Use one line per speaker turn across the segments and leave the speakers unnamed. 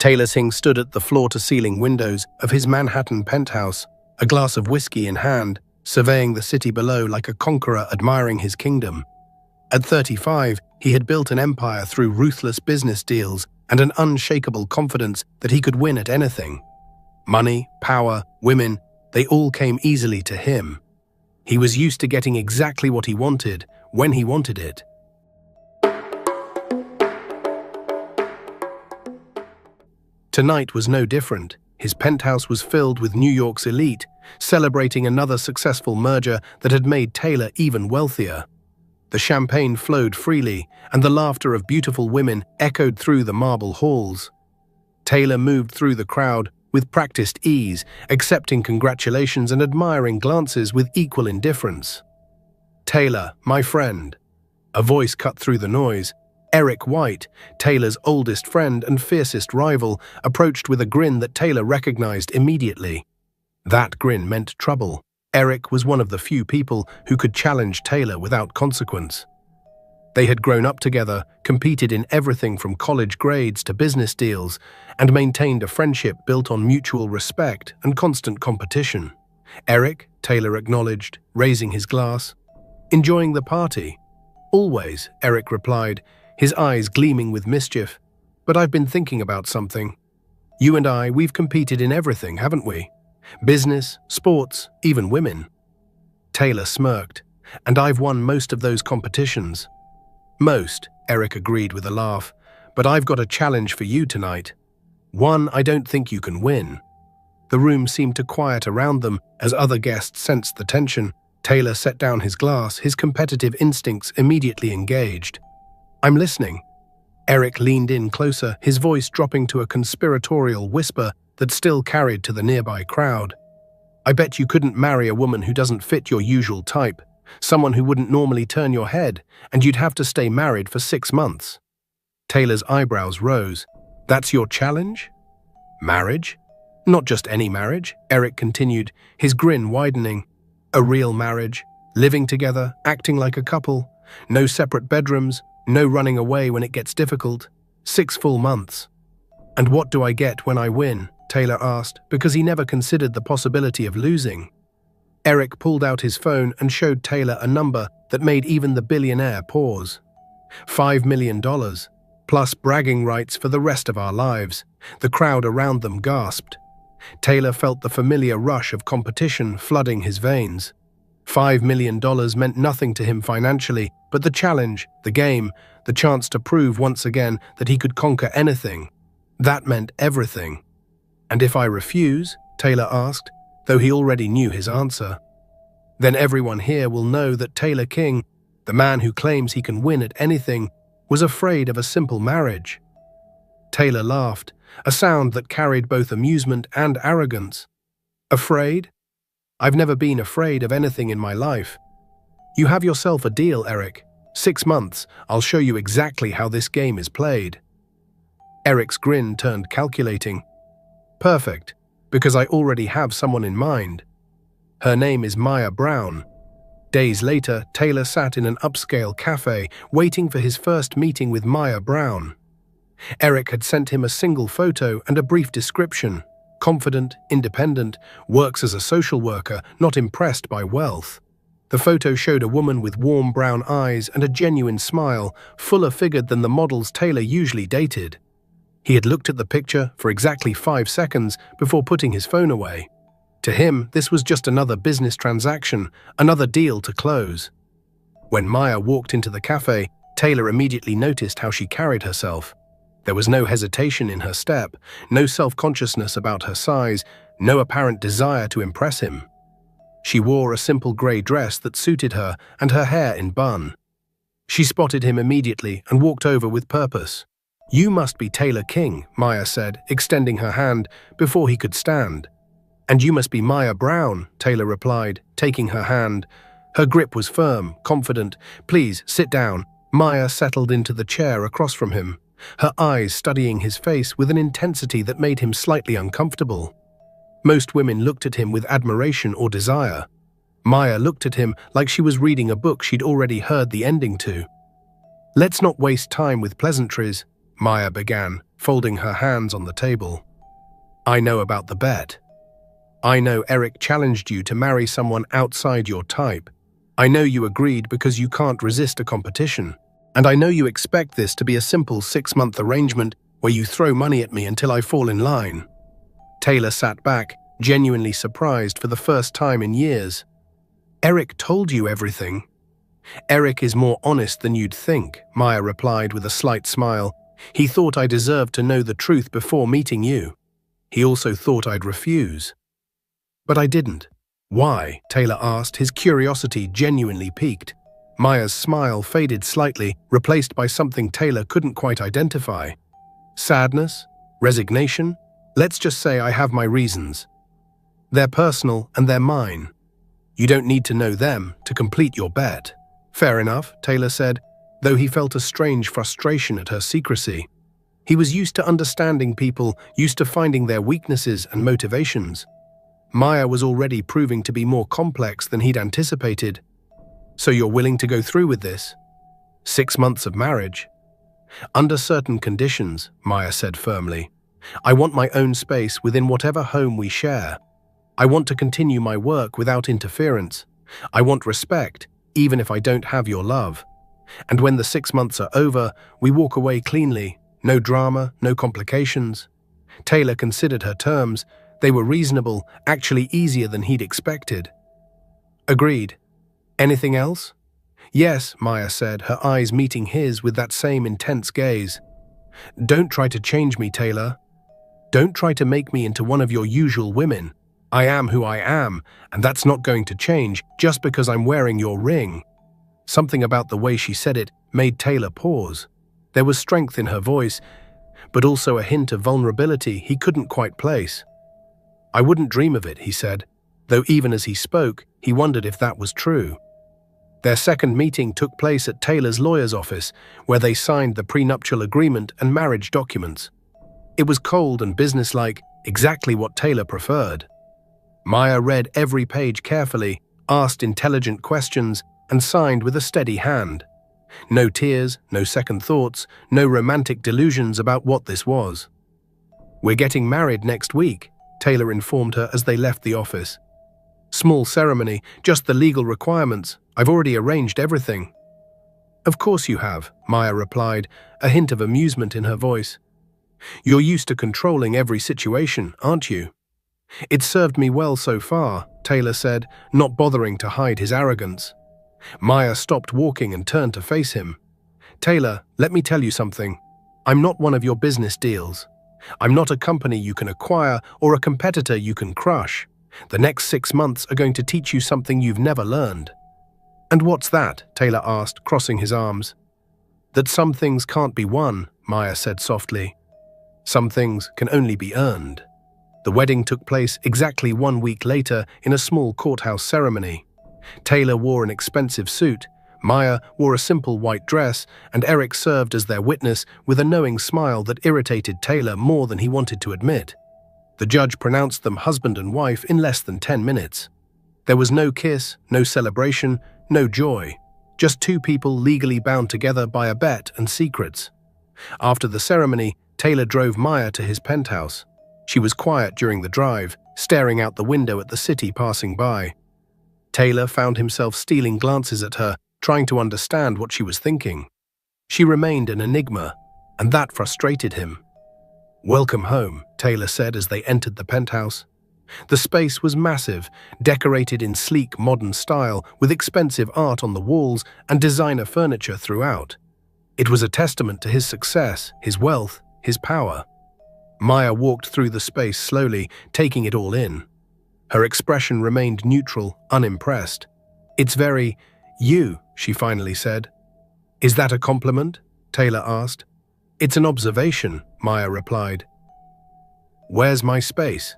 Taylor Singh stood at the floor-to-ceiling windows of his Manhattan penthouse, a glass of whiskey in hand, surveying the city below like a conqueror admiring his kingdom. At 35, he had built an empire through ruthless business deals and an unshakable confidence that he could win at anything. Money, power, women, they all came easily to him. He was used to getting exactly what he wanted, when he wanted it. Tonight was no different. His penthouse was filled with New York's elite, celebrating another successful merger that had made Taylor even wealthier. The champagne flowed freely, and the laughter of beautiful women echoed through the marble halls. Taylor moved through the crowd with practiced ease, accepting congratulations and admiring glances with equal indifference. "Taylor, my friend." A voice cut through the noise. Eric White, Taylor's oldest friend and fiercest rival, approached with a grin that Taylor recognized immediately. That grin meant trouble. Eric was one of the few people who could challenge Taylor without consequence. They had grown up together, competed in everything from college grades to business deals, and maintained a friendship built on mutual respect and constant competition. "Eric," Taylor acknowledged, raising his glass. "Enjoying the party?" "Always," Eric replied, his eyes gleaming with mischief. "But I've been thinking about something. You and I, we've competed in everything, haven't we? Business, sports, even women." Taylor smirked. "And I've won most of those competitions." "Most," Eric agreed with a laugh, "but I've got a challenge for you tonight. One I don't think you can win." The room seemed to quiet around them as other guests sensed the tension. Taylor set down his glass, his competitive instincts immediately engaged. "I'm listening." Eric leaned in closer, his voice dropping to a conspiratorial whisper that still carried to the nearby crowd. "I bet you couldn't marry a woman who doesn't fit your usual type, someone who wouldn't normally turn your head, and you'd have to stay married for 6 months. Taylor's eyebrows rose. "That's your challenge? Marriage? Not just any marriage," Eric continued, his grin widening. "A real marriage, living together, acting like a couple, no separate bedrooms, no running away when it gets difficult. 6 full months." "And what do I get when I win?" Taylor asked, because he never considered the possibility of losing. Eric pulled out his phone and showed Taylor a number that made even the billionaire pause. $5 million, plus bragging rights for the rest of our lives. The crowd around them gasped. Taylor felt the familiar rush of competition flooding his veins. $5 million meant nothing to him financially, but the challenge, the game, the chance to prove once again that he could conquer anything, that meant everything. "And if I refuse?" Taylor asked, though he already knew his answer. "Then everyone here will know that Taylor King, the man who claims he can win at anything, was afraid of a simple marriage." Taylor laughed, a sound that carried both amusement and arrogance. "Afraid? I've never been afraid of anything in my life. You have yourself a deal, Eric. 6 months, I'll show you exactly how this game is played." Eric's grin turned calculating. "Perfect, because I already have someone in mind. Her name is Maya Brown." Days later, Taylor sat in an upscale cafe, waiting for his first meeting with Maya Brown. Eric had sent him a single photo and a brief description. Confident, independent, works as a social worker, not impressed by wealth. The photo showed a woman with warm brown eyes and a genuine smile, fuller-figured than the models Taylor usually dated. He had looked at the picture for exactly 5 seconds before putting his phone away. To him, this was just another business transaction, another deal to close. When Maya walked into the cafe, Taylor immediately noticed how she carried herself. There was no hesitation in her step, no self-consciousness about her size, no apparent desire to impress him. She wore a simple grey dress that suited her and her hair in bun. She spotted him immediately and walked over with purpose. "You must be Taylor King," Maya said, extending her hand before he could stand. "And you must be Maya Brown," Taylor replied, taking her hand. Her grip was firm, confident. "Please, sit down." Maya settled into the chair across from him, her eyes studying his face with an intensity that made him slightly uncomfortable. Most women looked at him with admiration or desire. Maya looked at him like she was reading a book she'd already heard the ending to. "Let's not waste time with pleasantries," Maya began, folding her hands on the table. I know about the bet. I know Eric challenged you to marry someone outside your type. I know you agreed because you can't resist a competition. And I know you expect this to be a simple 6-month arrangement where you throw money at me until I fall in line. Taylor sat back, genuinely surprised for the first time in years. Eric told you everything. Eric is more honest than you'd think, Maya replied with a slight smile. He thought I deserved to know the truth before meeting you. He also thought I'd refuse. But I didn't. Why? Taylor asked, his curiosity genuinely piqued. Maya's smile faded slightly, replaced by something Taylor couldn't quite identify. Sadness? Resignation? Let's just say I have my reasons. They're personal and they're mine. You don't need to know them to complete your bet. Fair enough, Taylor said, though he felt a strange frustration at her secrecy. He was used to understanding people, used to finding their weaknesses and motivations. Maya was already proving to be more complex than he'd anticipated. So you're willing to go through with this? 6 months of marriage? Under certain conditions, Maya said firmly. I want my own space within whatever home we share. I want to continue my work without interference. I want respect, even if I don't have your love. And when the 6 months are over, we walk away cleanly. No drama, no complications. Taylor considered her terms. They were reasonable, actually easier than he'd expected. Agreed. Anything else? Yes, Maya said, her eyes meeting his with that same intense gaze. Don't try to change me, Taylor. Don't try to make me into one of your usual women. I am who I am, and that's not going to change just because I'm wearing your ring. Something about the way she said it made Taylor pause. There was strength in her voice, but also a hint of vulnerability he couldn't quite place. I wouldn't dream of it, he said, though even as he spoke, he wondered if that was true. Their second meeting took place at Taylor's lawyer's office, where they signed the prenuptial agreement and marriage documents. It was cold and businesslike, exactly what Taylor preferred. Maya read every page carefully, asked intelligent questions, and signed with a steady hand. No tears, no second thoughts, no romantic delusions about what this was. We're getting married next week, Taylor informed her as they left the office. Small ceremony, just the legal requirements. I've already arranged everything. Of course you have, Maya replied, a hint of amusement in her voice. You're used to controlling every situation, aren't you? It's served me well so far, Taylor said, not bothering to hide his arrogance. Maya stopped walking and turned to face him. Taylor, let me tell you something. I'm not one of your business deals. I'm not a company you can acquire or a competitor you can crush. The next 6 months are going to teach you something you've never learned. And what's that? Taylor asked, crossing his arms. That some things can't be won, Maya said softly. Some things can only be earned. The wedding took place exactly 1 week later in a small courthouse ceremony. Taylor wore an expensive suit, Maya wore a simple white dress, and Eric served as their witness with a knowing smile that irritated Taylor more than he wanted to admit. The judge pronounced them husband and wife in less than 10 minutes. There was no kiss, no celebration, no joy. Just two people legally bound together by a bet and secrets. After the ceremony, Taylor drove Maya to his penthouse. She was quiet during the drive, staring out the window at the city passing by. Taylor found himself stealing glances at her, trying to understand what she was thinking. She remained an enigma, and that frustrated him. Welcome home, Taylor said as they entered the penthouse. The space was massive, decorated in sleek modern style with expensive art on the walls and designer furniture throughout. It was a testament to his success, his wealth, his power. Maya walked through the space slowly, taking it all in. Her expression remained neutral, unimpressed. It's very you, she finally said. Is that a compliment? Taylor asked. It's an observation, Maya replied. Where's my space?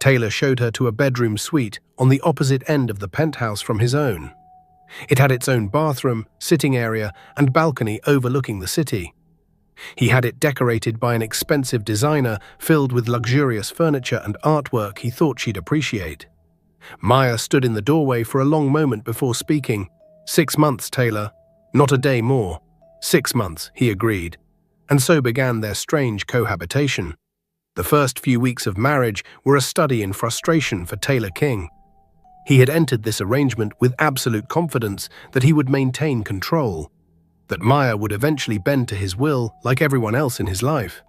Taylor showed her to a bedroom suite on the opposite end of the penthouse from his own. It had its own bathroom, sitting area, and balcony overlooking the city. He had it decorated by an expensive designer filled with luxurious furniture and artwork he thought she'd appreciate. Maya stood in the doorway for a long moment before speaking. 6 months, Taylor. Not a day more. 6 months, he agreed. and so began their strange cohabitation. The first few weeks of marriage were a study in frustration for Taylor King. He had entered this arrangement with absolute confidence that he would maintain control, that Maya would eventually bend to his will like everyone else in his life.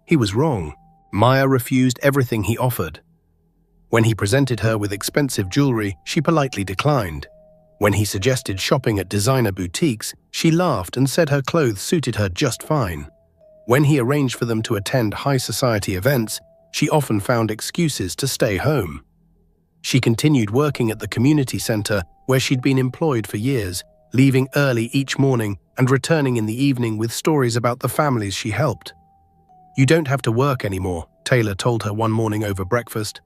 He was wrong. Maya refused everything he offered. When he presented her with expensive jewelry, she politely declined. When he suggested shopping at designer boutiques, she laughed and said her clothes suited her just fine. When he arranged for them to attend high society events, she often found excuses to stay home. She continued working at the community center where she'd been employed for years, leaving early each morning and returning in the evening with stories about the families she helped. "You don't have to work anymore," Taylor told her one morning over breakfast.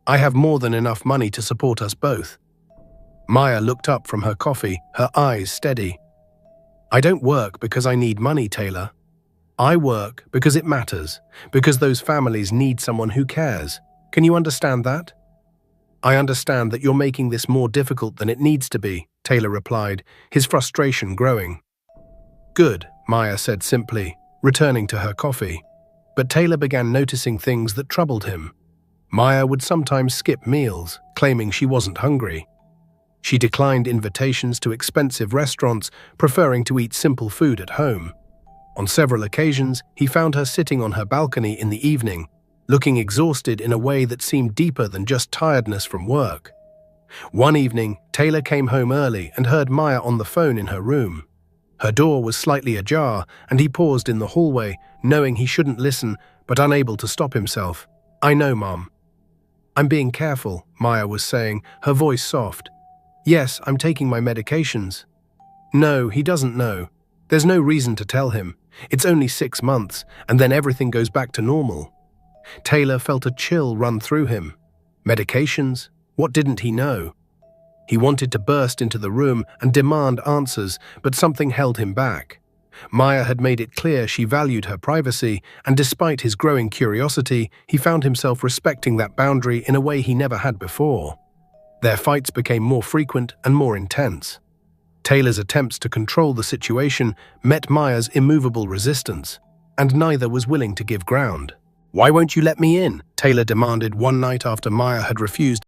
"I have more than enough money to support us both." Maya looked up from her coffee, her eyes steady. "I don't work because I need money, Taylor. I work because it matters, because those families need someone who cares. Can you understand that?" "I understand that you're making this more difficult than it needs to be," Taylor replied, his frustration growing. "Good," Maya said simply, returning to her coffee. But Taylor began noticing things that troubled him. Maya would sometimes skip meals, claiming she wasn't hungry. She declined invitations to expensive restaurants, preferring to eat simple food at home. On several occasions, he found her sitting on her balcony in the evening, looking exhausted in a way that seemed deeper than just tiredness from work. One evening, Taylor came home early and heard Maya on the phone in her room. Her door was slightly ajar, and he paused in the hallway, knowing he shouldn't listen, but unable to stop himself. "I know, Mom." "I'm being careful," Maya was saying, her voice soft. "Yes, I'm taking my medications." "No, he doesn't know. There's no reason to tell him. It's only 6 months, and then everything goes back to normal." Taylor felt a chill run through him. Medications? What didn't he know? He wanted to burst into the room and demand answers, but something held him back. Maya had made it clear she valued her privacy, and despite his growing curiosity, he found himself respecting that boundary in a way he never had before. Their fights became more frequent and more intense. Taylor's attempts to control the situation met Maya's immovable resistance, and neither was willing to give ground. "Why won't you let me in?" Taylor demanded one night after Maya had refused